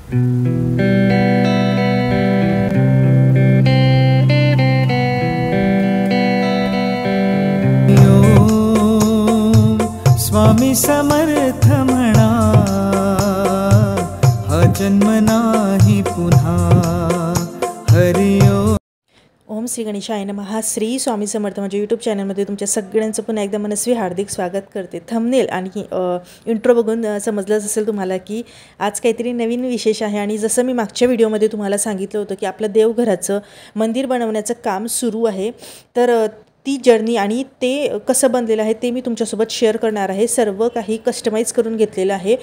स्वामी समर्थ म्हणा, हा जन्म नाही पुन्हा. हरि ओम श्री गणेशाय नमः. श्री स्वामी समर्थ माझ्या यूट्यूब चॅनलमध्ये तुमच्या सगळ्यांचं पुन्हा एकदा मनस्वी हार्दिक स्वागत करते. थंबनेल आणि इंट्रो बघून समजलंच असेल तुम्हाला की आज काहीतरी नवीन विशेष आहे. आणि जसं मी मागच्या व्हिडिओमध्ये तुम्हाला सांगितलं होतं की आपलं देवघराचं मंदिर बनवण्याचं काम सुरू आहे, तर ती जर्नी आणि ते कसं बनलेलं आहे ते मी तुमच्यासोबत शेअर करणार आहे. सर्व काही कस्टमाइज करून घेतलेलं आहे.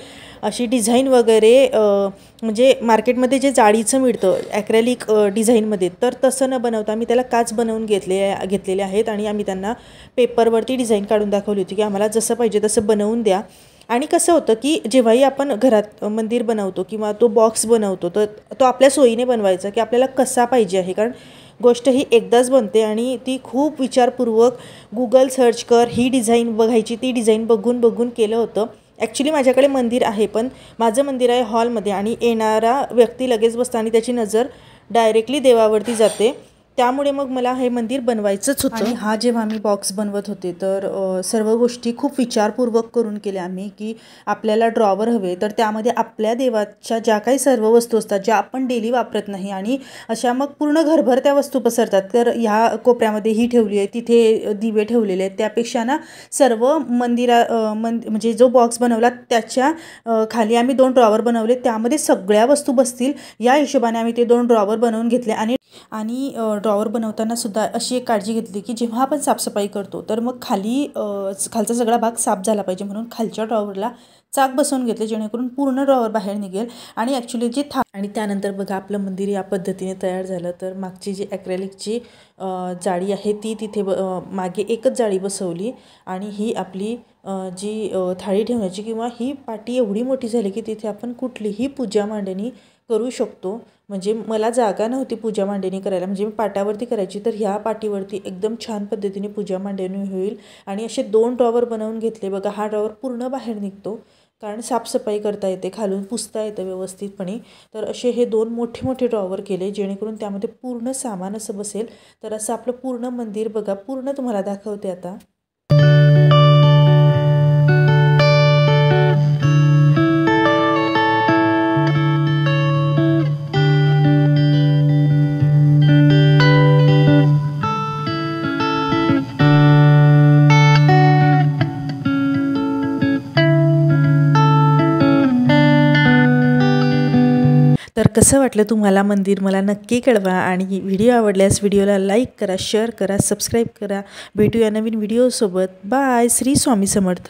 अशी डिझाईन वगैरे म्हणजे मार्केटमध्ये जे जाळीचं मिळतं ॲक्रेलिक डिझाईनमध्ये, तर तसं न बनवता मी त्याला काच बनवून घेतलेले आहेत. आणि आम्ही त्यांना पेपरवरती डिझाईन काढून दाखवली होती की आम्हाला जसं पाहिजे तसं बनवून द्या. आणि कसं होतं की जेव्हाही आपण घरात मंदिर बनवतो किंवा तो बॉक्स बनवतो, तर तो आपल्या सोयीने बनवायचा की आपल्याला कसा पाहिजे आहे. कारण गोष्ट ही एकदाच बनते आणि ती खूप विचारपूर्वक गुगल सर्च कर, ही डिझाईन बघायची, ती डिझाईन बघून केलं होतं. ॲक्च्युली माझ्याकडे मंदिर आहे, पण माझं मंदिर आहे हॉलमध्ये आणि येणारा व्यक्ती लगेच बसता आणि त्याची नजर डायरेक्टली देवावरती जाते. त्यामुळे मग मला हे मंदिर बनवायचंच होतं. आणि हा जेव्हा मी बॉक्स बनवत होते तर सर्व गोष्टी खूप विचारपूर्वक करून केल्या आम्ही की आपल्याला ड्रॉवर हवे, तर त्यामध्ये आपल्या देवाच्या ज्या काही सर्व वस्तू असतात ज्या आपण डेली वापरत नाही आणि अशा मग पूर्ण घरभर त्या वस्तू पसरतात. तर ह्या कोपऱ्यामध्ये ही ठेवली आहे, तिथे दिवे ठेवलेले आहेत. त्यापेक्षा ना सर्व म्हणजे जो बॉक्स बनवला त्याच्या खाली आम्ही 2 ड्रॉवर बनवले, त्यामध्ये सगळ्या वस्तू बसतील या हिशोबाने आम्ही ते 2 ड्रॉवर बनवून घेतले. आणि ड्रॉवर बनवताना सुद्धा अशी एक काळजी घेतली की जेव्हा आपण साफसफाई करतो तर मग खालचा सगळा भाग साफ झाला पाहिजे, म्हणून खालच्या ड्रॉवरला चाक बसवून घेतले जेणेकरून पूर्ण ड्रॉवर बाहेर निघेल. आणि ॲक्च्युली जी आणि त्यानंतर बघा आपलं मंदिर या पद्धतीने तयार झालं. तर मागची जी ॲक्रेलिकची जाळी आहे ती तिथे मागे एकच जाळी बसवली आणि ही आपली जी थाळी ठेवण्याची किंवा ही पाटी एवढी मोठी झाली की तिथे आपण कुठलीही पूजा मांडणी करू शकतो. म्हणजे मला जागा नव्हती पूजा मांडणी करायला, म्हणजे मी पाटावरती करायची, तर ह्या पाटीवरती एकदम छान पद्धतीने पूजा मांडणी होईल. आणि असे 2 ड्रॉवर बनवून घेतले. बघा हा ड्रॉवर पूर्ण बाहेर निघतो कारण साफसफाई करता येते, खालून पुसता येतं व्यवस्थितपणे. तर असे हे 2 मोठे ड्रॉवर केले जेणेकरून त्यामध्ये पूर्ण सामान असं बसेल. तर असं आपलं पूर्ण मंदिर बघा पूर्ण तुम्हाला दाखवते आता. तर कसं वाटलं तुम्हाला मंदिर मला नक्की कळवा. आणि व्हिडिओ आवडल्यास व्हिडिओला लाईक करा, शेअर करा, सबस्क्राईब करा. भेटूया नवीन व्हिडिओसोबत. बाय. श्री स्वामी समर्थ.